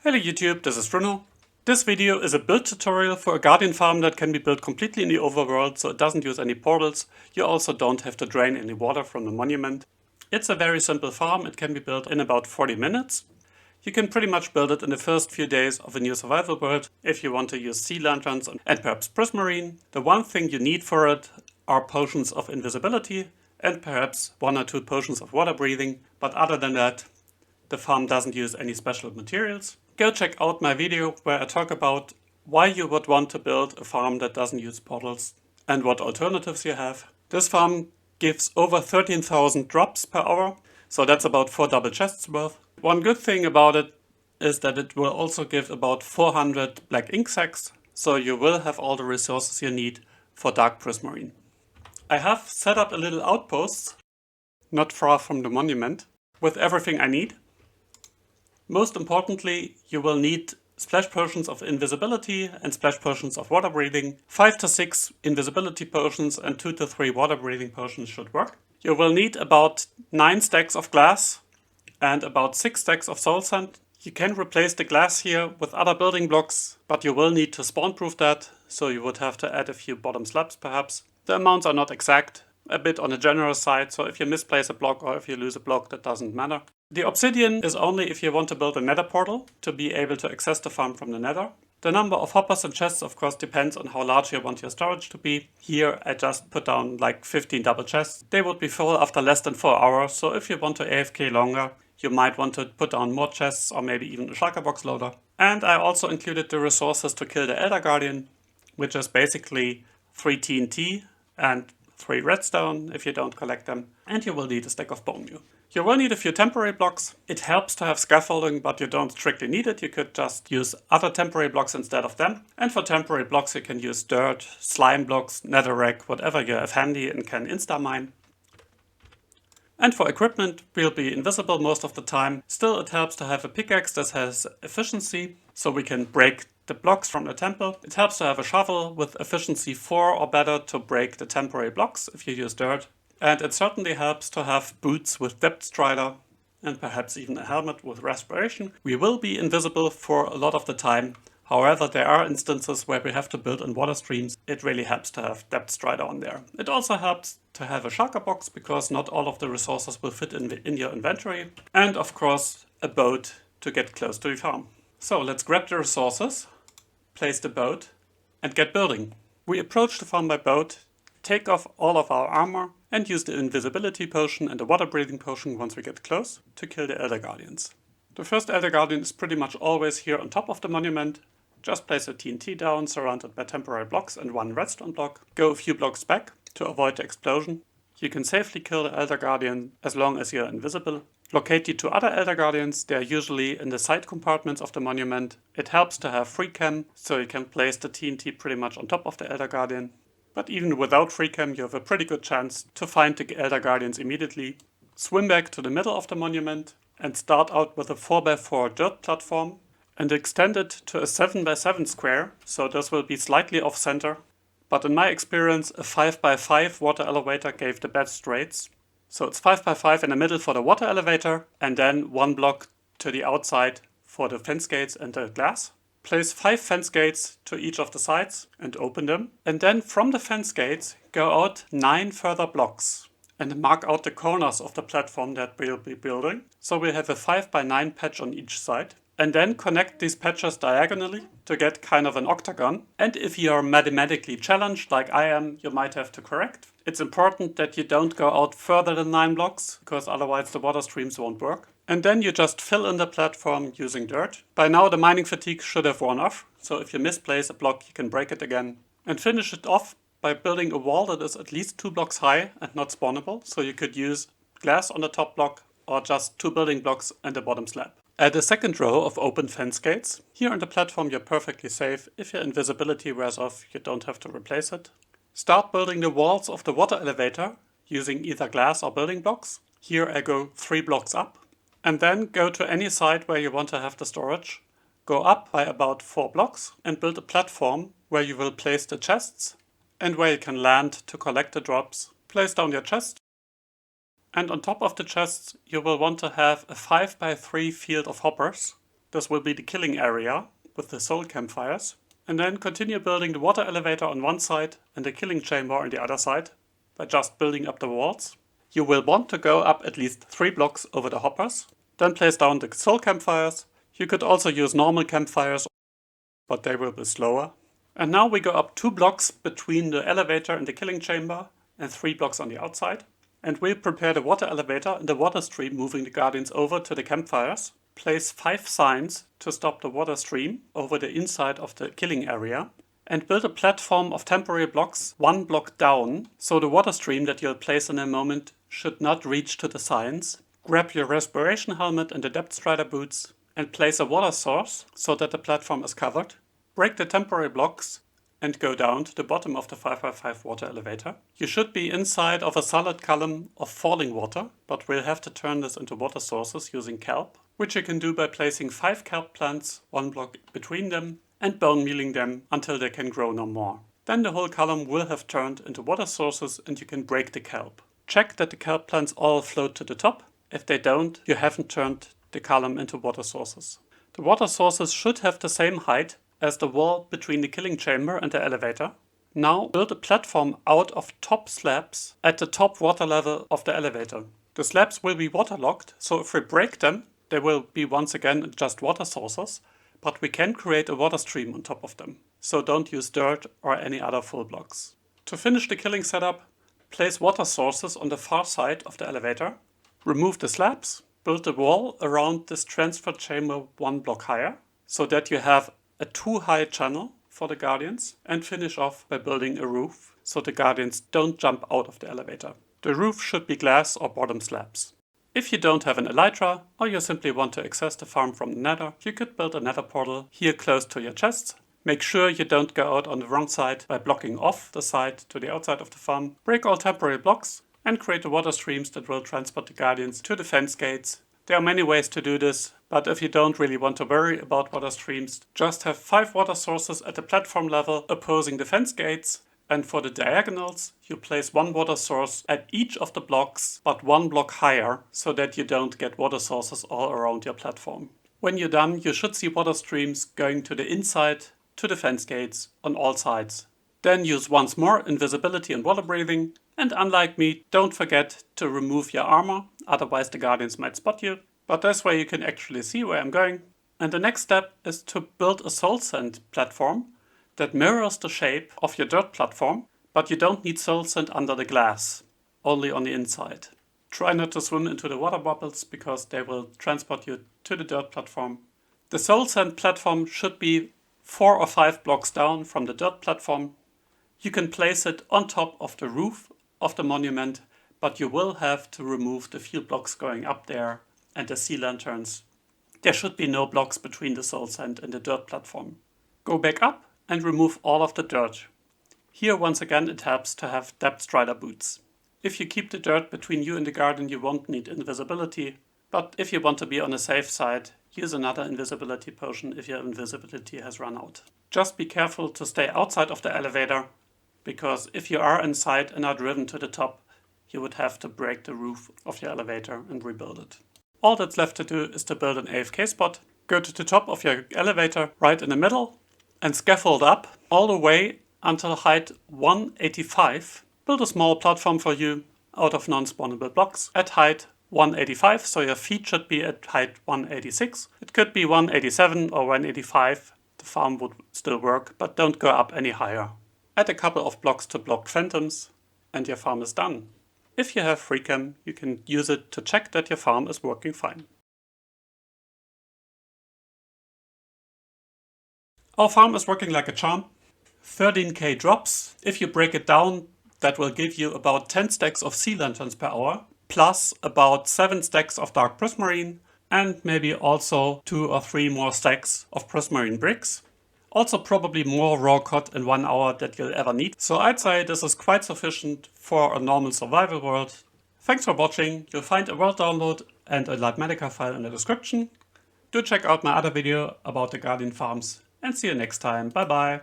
Hello YouTube, this is Bruno. This video is a build tutorial for a guardian farm that can be built completely in the overworld, so it doesn't use any portals. You also don't have to drain any water from the monument. It's a very simple farm. It can be built in about 40 minutes. You can pretty much build it in the first few days of a new survival world if you want to use sea lanterns and perhaps prismarine. The one thing you need for it are potions of invisibility and perhaps 1 or 2 potions of water breathing, but other than that, the farm doesn't use any special materials. Go check out my video where I talk about why you would want to build a farm that doesn't use portals and what alternatives you have. This farm gives over 13,000 drops per hour, so that's about 4 double chests worth. One good thing about it is that it will also give about 400 black ink sacs, so you will have all the resources you need for dark prismarine. I have set up a little outpost not far from the monument with everything I need. Most importantly, you will need splash potions of invisibility and splash potions of water breathing. 5 to 6 invisibility potions and 2 to 3 water breathing potions should work. You will need about 9 stacks of glass and about 6 stacks of soul sand. You can replace the glass here with other building blocks, but you will need to spawn proof that, so you would have to add a few bottom slabs perhaps. The amounts are not exact, a bit on the generous side, so if you misplace a block or if you lose a block, that doesn't matter. The obsidian is only if you want to build a nether portal to be able to access the farm from the nether. The number of hoppers and chests of course depends on how large you want your storage to be. Here I just put down like 15 double chests. They would be full after less than 4 hours, so if you want to AFK longer, you might want to put down more chests or maybe even a shulker box loader. And I also included the resources to kill the Elder Guardian, which is basically 3 TNT and 3 redstone if you don't collect them, and you will need a stack of bone meal. You will need a few temporary blocks. It helps to have scaffolding, but you don't strictly need it. You could just use other temporary blocks instead of them. And for temporary blocks you can use dirt, slime blocks, netherrack, whatever you have handy and can insta-mine. And for equipment, we'll be invisible most of the time. Still, it helps to have a pickaxe that has efficiency, so we can break the blocks from the temple. It helps to have a shovel with efficiency 4 or better to break the temporary blocks if you use dirt. And it certainly helps to have boots with depth strider and perhaps even a helmet with respiration. We will be invisible for a lot of the time. However, there are instances where we have to build in water streams. It really helps to have depth strider on there. It also helps to have a shulker box because not all of the resources will fit in your inventory. And of course, a boat to get close to the farm. So let's grab the resources, place the boat and get building. We approach the farm by boat, take off all of our armor and use the invisibility potion and the water breathing potion once we get close to kill the Elder Guardians. The first Elder Guardian is pretty much always here on top of the monument. Just place a TNT down surrounded by temporary blocks and 1 redstone block. Go a few blocks back to avoid the explosion. You can safely kill the Elder Guardian as long as you're invisible. Locate the 2 other Elder Guardians. They are usually in the side compartments of the monument. It helps to have free cam, so you can place the TNT pretty much on top of the Elder Guardian. But even without free cam, you have a pretty good chance to find the Elder Guardians immediately. Swim back to the middle of the monument and start out with a 4x4 dirt platform and extend it to a 7x7 square, so this will be slightly off center. But in my experience, a 5x5 water elevator gave the best rates. So it's 5x5 in the middle for the water elevator and then 1 block to the outside for the fence gates and the glass. Place 5 fence gates to each of the sides and open them. And then from the fence gates go out 9 further blocks and mark out the corners of the platform that we'll be building. So we'll have a 5x9 patch on each side. And then connect these patches diagonally to get kind of an octagon. And if you are mathematically challenged like I am, you might have to correct. It's important that you don't go out further than 9 blocks, because otherwise the water streams won't work. And then you just fill in the platform using dirt. By now the mining fatigue should have worn off, so if you misplace a block you can break it again. And finish it off by building a wall that is at least 2 blocks high and not spawnable, so you could use glass on the top block or just 2 building blocks and a bottom slab. Add a second row of open fence gates. Here on the platform you're perfectly safe. If your invisibility wears off, you don't have to replace it. Start building the walls of the water elevator using either glass or building blocks. Here I go 3 blocks up. And then go to any side where you want to have the storage. Go up by about 4 blocks and build a platform where you will place the chests and where you can land to collect the drops. Place down your chest. And on top of the chests you will want to have a 5x3 field of hoppers This will be the killing area with the soul campfires. And then continue building the water elevator on one side and the killing chamber on the other side by just building up the walls. You will want to go up at least 3 blocks over the hoppers. Then place down the soul campfires. You could also use normal campfires, but they will be slower. And now we go up 2 blocks between the elevator and the killing chamber and 3 blocks on the outside. And we'll prepare the water elevator and the water stream, moving the guardians over to the campfires. Place 5 signs to stop the water stream over the inside of the killing area. And build a platform of temporary blocks 1 block down, so the water stream that you'll place in a moment should not reach to the signs. Grab your respiration helmet and the depth strider boots and place a water source so that the platform is covered. Break the temporary blocks and go down to the bottom of the 5x5 water elevator. You should be inside of a solid column of falling water, but we'll have to turn this into water sources using kelp, which you can do by placing 5 kelp plants 1 block between them and bone mealing them until they can grow no more. Then the whole column will have turned into water sources and you can break the kelp. Check that the kelp plants all float to the top. If they don't, you haven't turned the column into water sources. The water sources should have the same height as the wall between the killing chamber and the elevator. Now build a platform out of top slabs at the top water level of the elevator. The slabs will be waterlocked, so if we break them, they will be once again just water sources, but we can create a water stream on top of them. So don't use dirt or any other full blocks. To finish the killing setup, place water sources on the far side of the elevator. Remove the slabs, build a wall around this transfer chamber 1 block higher, so that you have a 2 high channel for the guardians, and finish off by building a roof, so the guardians don't jump out of the elevator. The roof should be glass or bottom slabs. If you don't have an elytra, or you simply want to access the farm from the nether, you could build a nether portal here close to your chests. Make sure you don't go out on the wrong side by blocking off the side to the outside of the farm. Break all temporary blocks and create the water streams that will transport the guardians to the fence gates. There are many ways to do this, but if you don't really want to worry about water streams, just have 5 water sources at the platform level opposing the fence gates. And for the diagonals, you place 1 water source at each of the blocks, but 1 block higher, so that you don't get water sources all around your platform. When you're done, you should see water streams going to the inside, to the fence gates, on all sides. Then use once more invisibility and water breathing, and unlike me, don't forget to remove your armor, otherwise the guardians might spot you. But this way you can actually see where I'm going. And the next step is to build a soul sand platform that mirrors the shape of your dirt platform, but you don't need soul sand under the glass, only on the inside. Try not to swim into the water bubbles because they will transport you to the dirt platform. The soul sand platform should be 4 or 5 blocks down from the dirt platform. You can place it on top of the roof of the monument, but you will have to remove the fuel blocks going up there and the sea lanterns. There should be no blocks between the soul sand and the dirt platform. Go back up and remove all of the dirt. Here once again it helps to have depth strider boots. If you keep the dirt between you and the garden, you won't need invisibility, but if you want to be on a safe side, use another invisibility potion if your invisibility has run out. Just be careful to stay outside of the elevator, because if you are inside and are driven to the top, you would have to break the roof of your elevator and rebuild it. All that's left to do is to build an AFK spot. Go to the top of your elevator, right in the middle, and scaffold up all the way until height 185. Build a small platform for you out of non-spawnable blocks at height 185, so your feet should be at height 186. It could be 187 or 185. The farm would still work, but don't go up any higher. Add a couple of blocks to block phantoms and your farm is done. If you have FreeCam, you can use it to check that your farm is working fine. Our farm is working like a charm. 13k drops. If you break it down, that will give you about 10 stacks of sea lanterns per hour, plus about 7 stacks of dark prismarine, and maybe also 2 or 3 more stacks of prismarine bricks. Also probably more raw cod in 1 hour that you'll ever need. So I'd say this is quite sufficient for a normal survival world. Thanks for watching. You'll find a world download and a Lightmatica file in the description. Do check out my other video about the Guardian farms and see you next time. Bye bye.